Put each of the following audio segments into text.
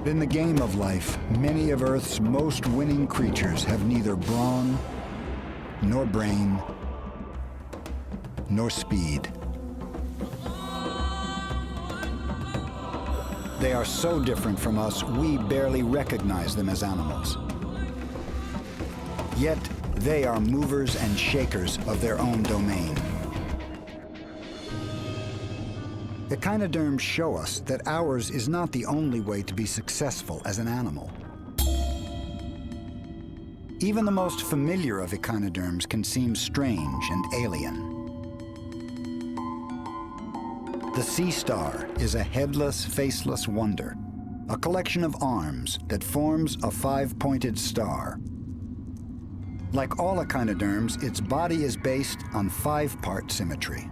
In the game of life, many of Earth's most winning creatures have neither brawn, nor brain, nor speed. They are so different from us, we barely recognize them as animals. Yet, they are movers and shakers of their own domain. Echinoderms show us that ours is not the only way to be successful as an animal. Even the most familiar of echinoderms can seem strange and alien. The sea star is a headless, faceless wonder, a collection of arms that forms a five-pointed star. Like all echinoderms, its body is based on five-part symmetry.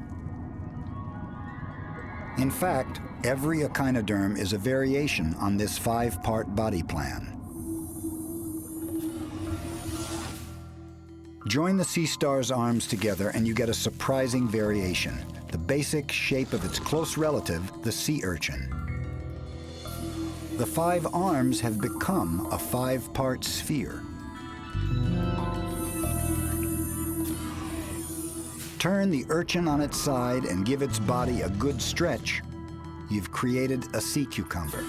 In fact, every echinoderm is a variation on this five-part body plan. Join the sea star's arms together and you get a surprising variation, the basic shape of its close relative, the sea urchin. The five arms have become a five-part sphere. Turn the urchin on its side and give its body a good stretch, you've created a sea cucumber.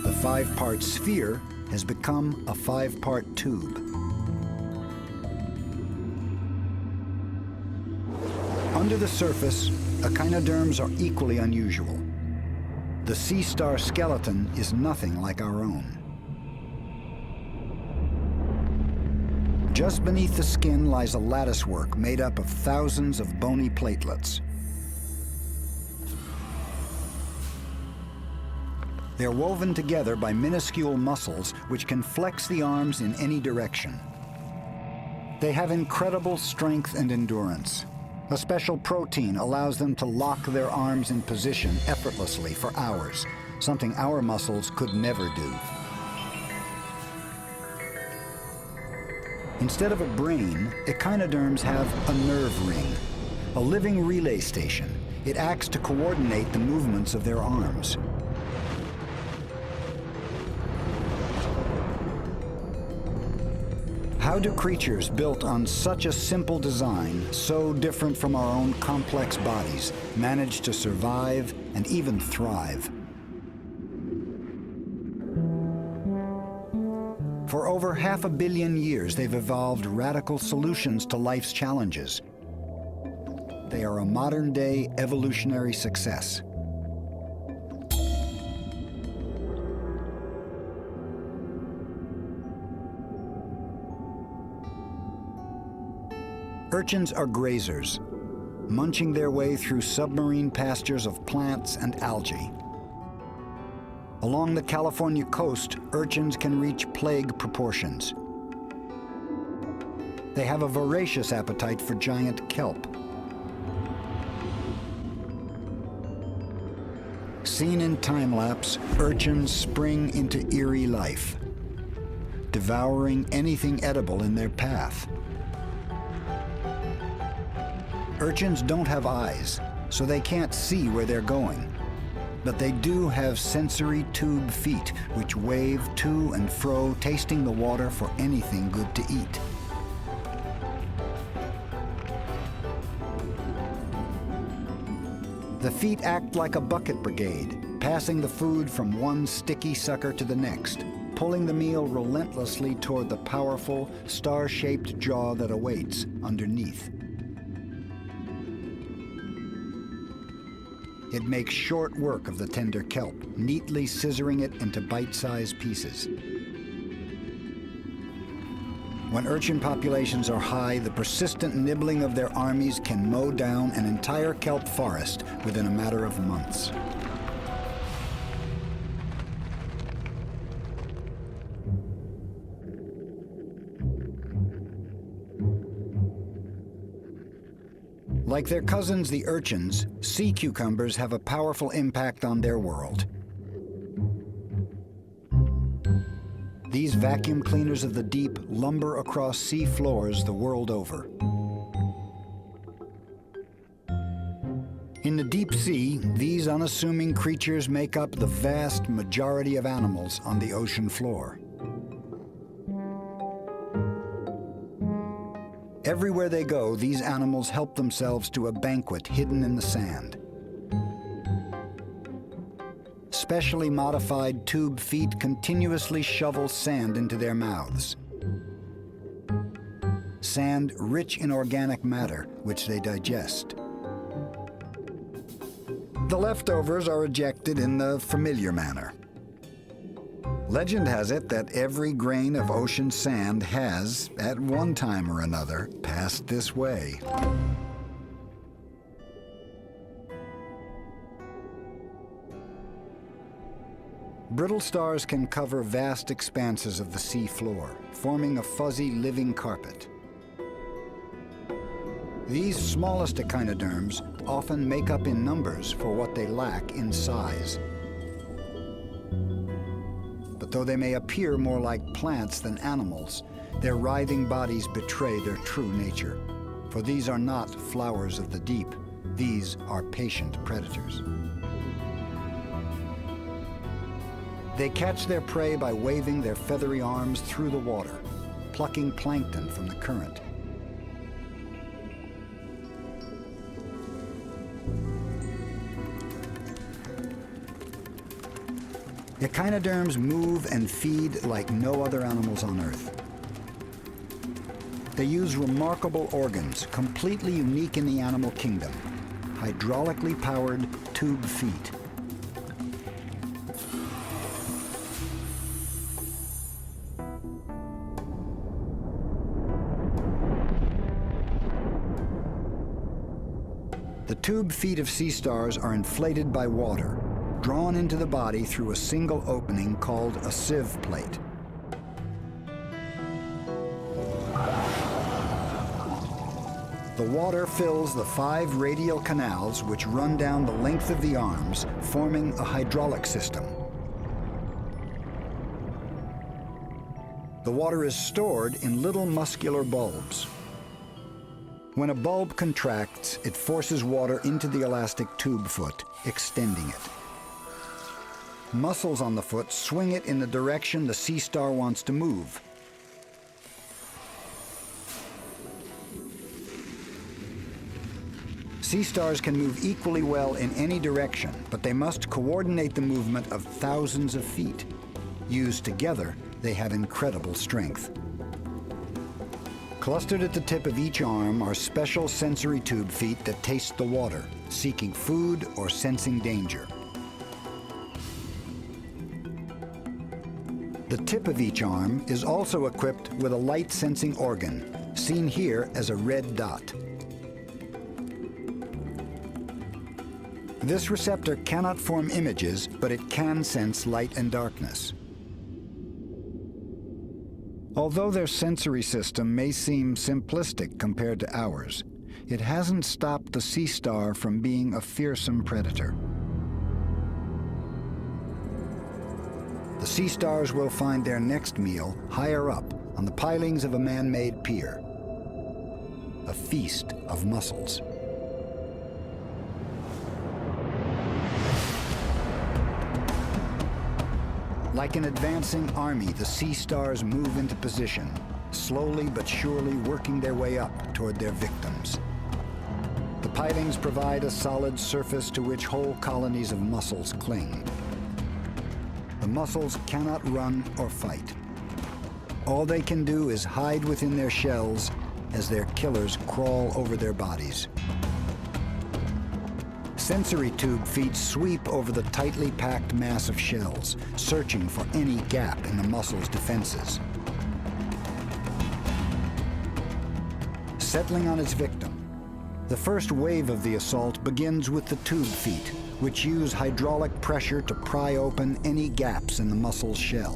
The five-part sphere has become a five-part tube. Under the surface, echinoderms are equally unusual. The sea star skeleton is nothing like our own. Just beneath the skin lies a latticework made up of thousands of bony platelets. They're woven together by minuscule muscles which can flex the arms in any direction. They have incredible strength and endurance. A special protein allows them to lock their arms in position effortlessly for hours, something our muscles could never do. Instead of a brain, echinoderms have a nerve ring, a living relay station. It acts to coordinate the movements of their arms. How do creatures built on such a simple design, so different from our own complex bodies, manage to survive and even thrive? For over 500 million years, they've evolved radical solutions to life's challenges. They are a modern-day evolutionary success. Urchins are grazers, munching their way through submarine pastures of plants and algae. Along the California coast, urchins can reach plague proportions. They have a voracious appetite for giant kelp. Seen in time-lapse, urchins spring into eerie life, devouring anything edible in their path. Urchins don't have eyes, so they can't see where they're going. But they do have sensory tube feet, which wave to and fro, tasting the water for anything good to eat. The feet act like a bucket brigade, passing the food from one sticky sucker to the next, pulling the meal relentlessly toward the powerful, star-shaped jaw that awaits underneath. It makes short work of the tender kelp, neatly scissoring it into bite-sized pieces. When urchin populations are high, the persistent nibbling of their armies can mow down an entire kelp forest within a matter of months. Like their cousins, the urchins, sea cucumbers have a powerful impact on their world. These vacuum cleaners of the deep lumber across sea floors the world over. In the deep sea, these unassuming creatures make up the vast majority of animals on the ocean floor. Everywhere they go, these animals help themselves to a banquet hidden in the sand. Specially modified tube feet continuously shovel sand into their mouths. Sand rich in organic matter, which they digest. The leftovers are ejected in the familiar manner. Legend has it that every grain of ocean sand has, at one time or another, passed this way. Brittle stars can cover vast expanses of the sea floor, forming a fuzzy living carpet. These smallest echinoderms often make up in numbers for what they lack in size. But though they may appear more like plants than animals, their writhing bodies betray their true nature. For these are not flowers of the deep. These are patient predators. They catch their prey by waving their feathery arms through the water, plucking plankton from the current. Echinoderms move and feed like no other animals on Earth. They use remarkable organs, completely unique in the animal kingdom, hydraulically powered tube feet. The tube feet of sea stars are inflated by water, drawn into the body through a single opening called a sieve plate. The water fills the 5 radial canals which run down the length of the arms, forming a hydraulic system. The water is stored in little muscular bulbs. When a bulb contracts, it forces water into the elastic tube foot, extending it. Muscles on the foot swing it in the direction the sea star wants to move. Sea stars can move equally well in any direction, but they must coordinate the movement of thousands of feet. Used together, they have incredible strength. Clustered at the tip of each arm are special sensory tube feet that taste the water, seeking food or sensing danger. The tip of each arm is also equipped with a light-sensing organ, seen here as a red dot. This receptor cannot form images, but it can sense light and darkness. Although their sensory system may seem simplistic compared to ours, it hasn't stopped the sea star from being a fearsome predator. The sea stars will find their next meal higher up on the pilings of a man-made pier, a feast of mussels. Like an advancing army, the sea stars move into position, slowly but surely working their way up toward their victims. The pilings provide a solid surface to which whole colonies of mussels cling. The mussels cannot run or fight. All they can do is hide within their shells as their killers crawl over their bodies. Sensory tube feet sweep over the tightly packed mass of shells, searching for any gap in the mussel's defenses. Settling on its victim, the first wave of the assault begins with the tube feet, which use hydraulic pressure to pry open any gaps in the mussel's shell.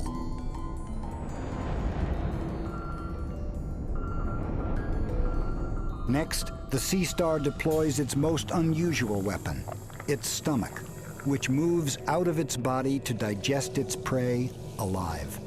Next, the sea star deploys its most unusual weapon, its stomach, which moves out of its body to digest its prey alive.